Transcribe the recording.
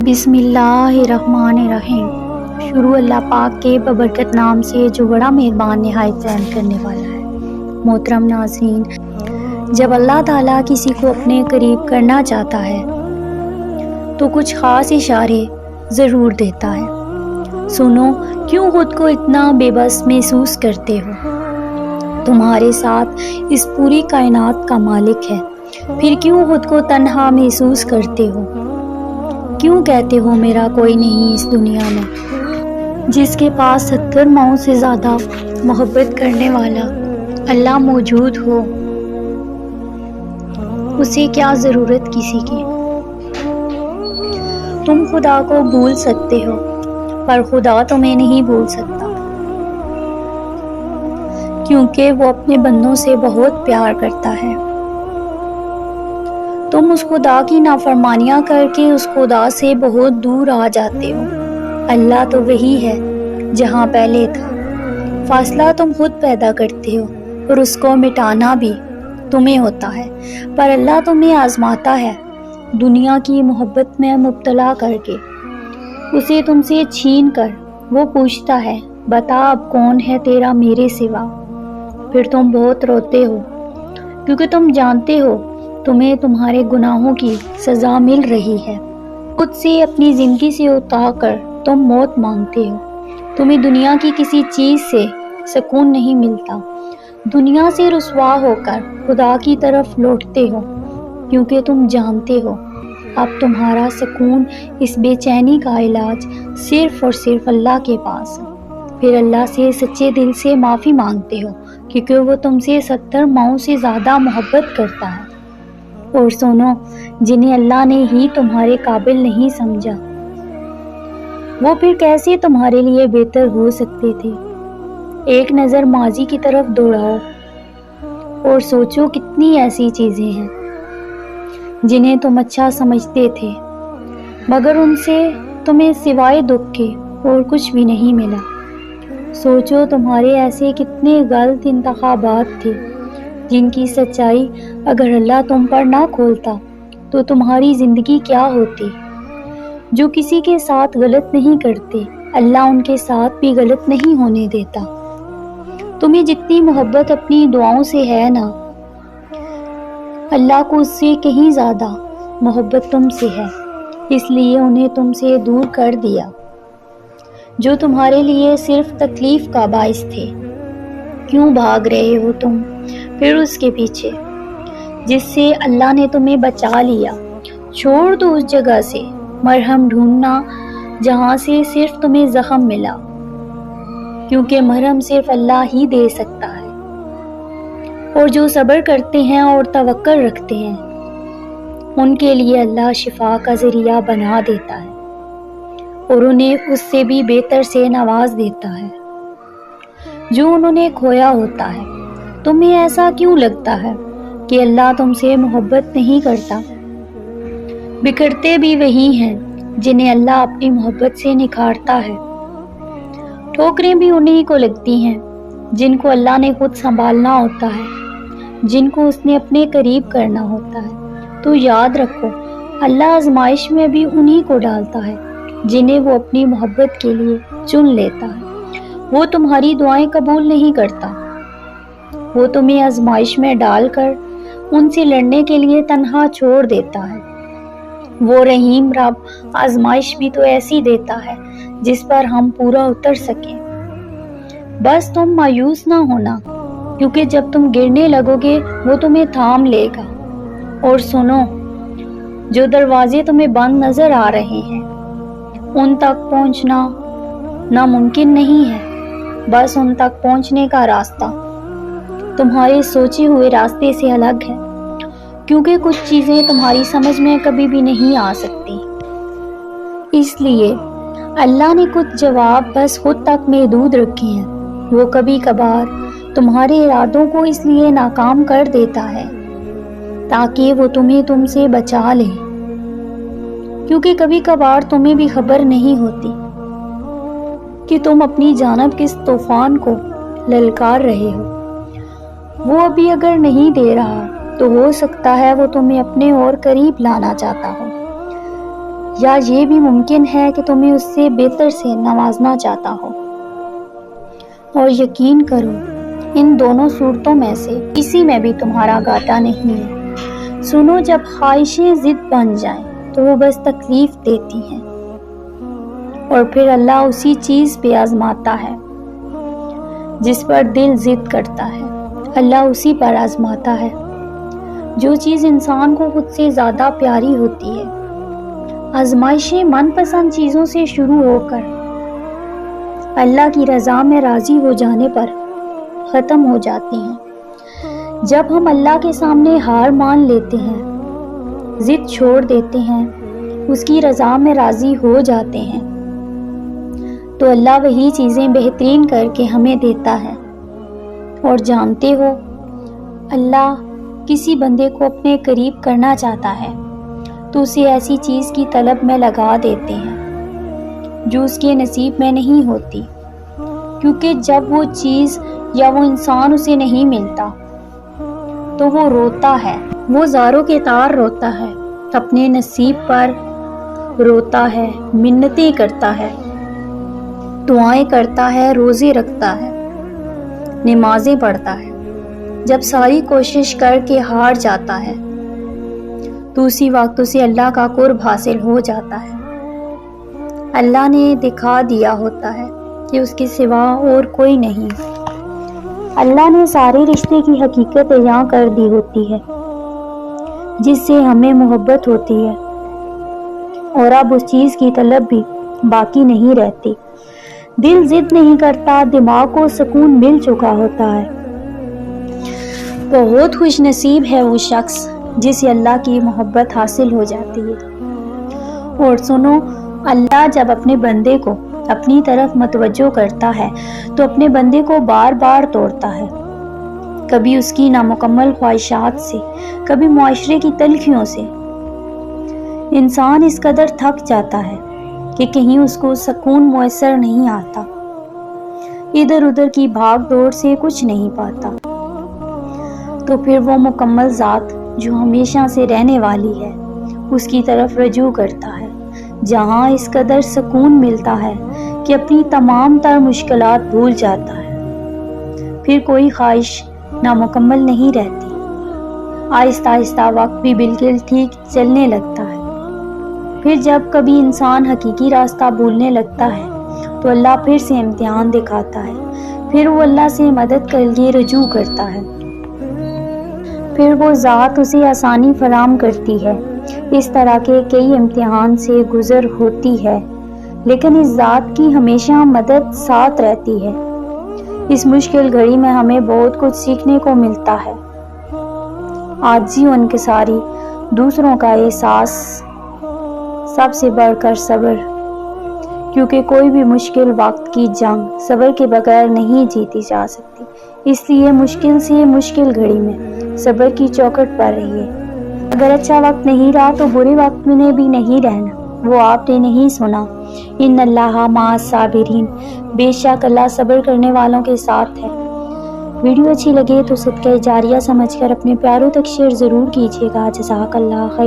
بسم اللہ الرحمن الرحیم۔ شروع اللہ پاک کے ببرکت نام سے جو بڑا مہربان نہایت رحم کرنے والا ہے۔ محترم ناظرین، جب اللہ تعالیٰ کسی کو اپنے قریب کرنا چاہتا ہے تو کچھ خاص اشارے ضرور دیتا ہے۔ سنو، کیوں خود کو اتنا بے بس محسوس کرتے ہو؟ تمہارے ساتھ اس پوری کائنات کا مالک ہے، پھر کیوں خود کو تنہا محسوس کرتے ہو؟ کیوں کہتے ہو میرا کوئی نہیں اس دنیا میں؟ جس کے پاس 70 ماؤں سے زیادہ محبت کرنے والا اللہ موجود ہو، اسے کیا ضرورت کسی کی؟ تم خدا کو بھول سکتے ہو، پر خدا تمہیں نہیں بھول سکتا، کیونکہ وہ اپنے بندوں سے بہت پیار کرتا ہے۔ تم اس خدا کی نافرمانیاں کر کے اس خدا سے بہت دور آ جاتے ہو۔ اللہ تو وہی ہے جہاں پہلے تھا۔ فاصلہ تم خود پیدا کرتے ہو اور اس کو مٹانا بھی تمہیں ہوتا ہے، پر اللہ تمہیں آزماتا ہے، دنیا کی محبت میں مبتلا کر کے، اسے تم سے چھین کر۔ وہ پوچھتا ہے، بتا اب کون ہے تیرا میرے سوا؟ پھر تم بہت روتے ہو، کیونکہ تم جانتے ہو تمہیں تمہارے گناہوں کی سزا مل رہی ہے۔ خود سے اپنی زندگی سے اتار کر تم موت مانگتے ہو۔ تمہیں دنیا کی کسی چیز سے سکون نہیں ملتا۔ دنیا سے رسوا ہو کر خدا کی طرف لوٹتے ہو، کیونکہ تم جانتے ہو اب تمہارا سکون، اس بے چینی کا علاج صرف اور صرف اللہ کے پاس ہے۔ پھر اللہ سے سچے دل سے معافی مانگتے ہو، کیونکہ وہ تم سے 70 ماؤں سے زیادہ محبت کرتا ہے۔ اور سنو، جنہیں اللہ نے ہی تمہارے قابل نہیں سمجھا، وہ پھر کیسے تمہارے لیے بہتر ہو سکتے تھے؟ ایک نظر ماضی کی طرف دوڑاؤ اور سوچو کتنی ایسی چیزیں ہیں جنہیں تم اچھا سمجھتے تھے، مگر ان سے تمہیں سوائے دکھ کے اور کچھ بھی نہیں ملا۔ سوچو تمہارے ایسے کتنے غلط انتخابات تھے جن کی سچائی اگر اللہ تم پر نہ کھولتا تو تمہاری زندگی کیا ہوتی؟ جو کسی کے ساتھ غلط نہیں کرتے، اللہ ان کے ساتھ بھی غلط نہیں ہونے دیتا۔ تمہیں جتنی محبت اپنی دعاؤں سے ہے نا، اللہ کو اس سے کہیں زیادہ محبت تم سے ہے، اس لیے انہیں تم سے دور کر دیا، جو تمہارے لیے صرف تکلیف کا باعث تھے۔ کیوں بھاگ رہے ہو تم پھر اس کے پیچھے جس سے اللہ نے تمہیں بچا لیا؟ چھوڑ دو اس جگہ سے مرہم ڈھونڈنا جہاں سے صرف تمہیں زخم ملا، کیونکہ مرہم صرف اللہ ہی دے سکتا ہے۔ اور جو صبر کرتے ہیں اور توکل رکھتے ہیں، ان کے لیے اللہ شفا کا ذریعہ بنا دیتا ہے اور انہیں اس سے بھی بہتر سے نواز دیتا ہے جو انہوں نے کھویا ہوتا ہے۔ تمہیں ایسا کیوں لگتا ہے کہ اللہ تم سے محبت نہیں کرتا؟ بگڑتے بھی وہی ہیں جنہیں اللہ اپنی محبت سے نکھارتا ہے۔ ٹھوکریں بھی انہی کو لگتی ہیں جن کو اللہ نے خود سنبھالنا ہوتا ہے، جن کو اس نے اپنے قریب کرنا ہوتا ہے۔ تو یاد رکھو، اللہ آزمائش میں بھی انہی کو ڈالتا ہے جنہیں وہ اپنی محبت کے لیے چن لیتا ہے۔ وہ تمہاری دعائیں قبول نہیں کرتا، وہ تمہیں آزمائش میں ڈال کر ان سے لڑنے کے لیے تنہا چھوڑ دیتا ہے۔ وہ رحیم رب آزمائش بھی تو ایسی دیتا ہے جس پر ہم پورا اتر سکیں۔ بس تم مایوس نہ ہونا، کیونکہ جب تم گرنے لگو گے وہ تمہیں تھام لے گا۔ اور سنو، جو دروازے تمہیں بند نظر آ رہے ہیں ان تک پہنچنا ناممکن نہیں ہے، بس ان تک پہنچنے کا راستہ تمہارے سوچے ہوئے راستے سے الگ ہے، کیونکہ کچھ چیزیں تمہاری سمجھ میں کبھی بھی نہیں آ سکتی۔ اس لیے اللہ نے کچھ جواب بس خود تک محدود رکھے ہیں۔ وہ کبھی کبھار تمہارے ارادوں کو اس لیے ناکام کر دیتا ہے تاکہ وہ تمہیں تم سے بچا لے، کیونکہ کبھی کبھار تمہیں بھی خبر نہیں ہوتی کہ تم اپنی جانب کس طوفان کو للکار رہے ہو۔ وہ ابھی اگر نہیں دے رہا تو ہو سکتا ہے وہ تمہیں اپنے اور قریب لانا چاہتا ہو۔ یا یہ بھی ممکن ہے کہ تمہیں اس سے بہتر سے نوازنا چاہتا ہو۔ اور یقین کرو ان دونوں صورتوں میں سے کسی میں بھی تمہارا گھاٹا نہیں ہے۔ سنو، جب خواہشیں ضد بن جائیں تو وہ بس تکلیف دیتی ہیں، اور پھر اللہ اسی چیز پہ آزماتا ہے جس پر دل ضد کرتا ہے۔ اللہ اسی پر آزماتا ہے جو چیز انسان کو خود سے زیادہ پیاری ہوتی ہے۔ آزمائشیں من پسند چیزوں سے شروع ہو کر اللہ کی رضا میں راضی ہو جانے پر ختم ہو جاتی ہیں۔ جب ہم اللہ کے سامنے ہار مان لیتے ہیں، ضد چھوڑ دیتے ہیں، اس کی رضا میں راضی ہو جاتے ہیں، تو اللہ وہی چیزیں بہترین کر کے ہمیں دیتا ہے۔ اور جانتے ہو، اللہ کسی بندے کو اپنے قریب کرنا چاہتا ہے تو اسے ایسی چیز کی طلب میں لگا دیتے ہیں جو اس کے نصیب میں نہیں ہوتی، کیونکہ جب وہ چیز یا وہ انسان اسے نہیں ملتا تو وہ روتا ہے، وہ زاروں کے تار روتا ہے، اپنے نصیب پر روتا ہے، منتیں کرتا ہے، دعائیں کرتا ہے، روزے رکھتا ہے، نمازیں پڑھتا ہے۔ جب ساری کوشش کر کے ہار جاتا ہے تو اسی وقت اسے اللہ کا قرب حاصل ہو جاتا ہے۔ اللہ نے دکھا دیا ہوتا ہے کہ اس کے سوا اور کوئی نہیں۔ اللہ نے سارے رشتے کی حقیقت بیان کر دی ہوتی ہے جس سے ہمیں محبت ہوتی ہے، اور اب اس چیز کی طلب بھی باقی نہیں رہتی۔ دل ضد نہیں کرتا، دماغ کو سکون مل چکا ہوتا ہے۔ بہت خوش نصیب ہے وہ شخص جسے اللہ کی محبت حاصل ہو جاتی ہے۔ اور سنو، اللہ جب اپنے بندے کو اپنی طرف متوجہ کرتا ہے تو اپنے بندے کو بار بار توڑتا ہے، کبھی اس کی نامکمل خواہشات سے، کبھی معاشرے کی تلخیوں سے۔ انسان اس قدر تھک جاتا ہے کہ کہیں اس کو سکون میسر نہیں آتا، ادھر ادھر کی بھاگ دوڑ سے کچھ نہیں پاتا، تو پھر وہ مکمل ذات جو ہمیشہ سے رہنے والی ہے اس کی طرف رجوع کرتا ہے، جہاں اس قدر سکون ملتا ہے کہ اپنی تمام تر مشکلات بھول جاتا ہے۔ پھر کوئی خواہش نامکمل نہیں رہتی، آہستہ آہستہ وقت بھی بالکل ٹھیک چلنے لگتا ہے۔ پھر جب کبھی انسان حقیقی راستہ بھولنے لگتا ہے تو اللہ پھر سے امتحان دکھاتا ہے، پھر وہ اللہ سے مدد کے لیے رجوع کرتا ہے، پھر وہ ذات اسے آسانی فراہم کرتی ہے۔ اس طرح کے کئی امتحان سے گزر ہوتی ہے، لیکن اس ذات کی ہمیشہ مدد ساتھ رہتی ہے۔ اس مشکل گھڑی میں ہمیں بہت کچھ سیکھنے کو ملتا ہے، عاجزی و انکساری، دوسروں کا احساس، سب سے بڑھ کر صبر، کیونکہ کوئی بھی مشکل وقت کی جنگ صبر کے بغیر نہیں جیتی جا سکتی۔ اس لیے مشکل سے مشکل گھڑی میں صبر کی چوکھٹ پر رہیے۔ اگر اچھا وقت نہیں رہا تو برے وقت میں بھی نہیں رہنا، وہ آپ نے نہیں سنا، ان اللہ مع الصابرین، بے شک اللہ صبر کرنے والوں کے ساتھ ہے۔ ویڈیو اچھی لگے تو صدقہ جاریہ سمجھ کر اپنے پیاروں تک شیئر ضرور کیجیے گا۔ جزاک اللہ خیر۔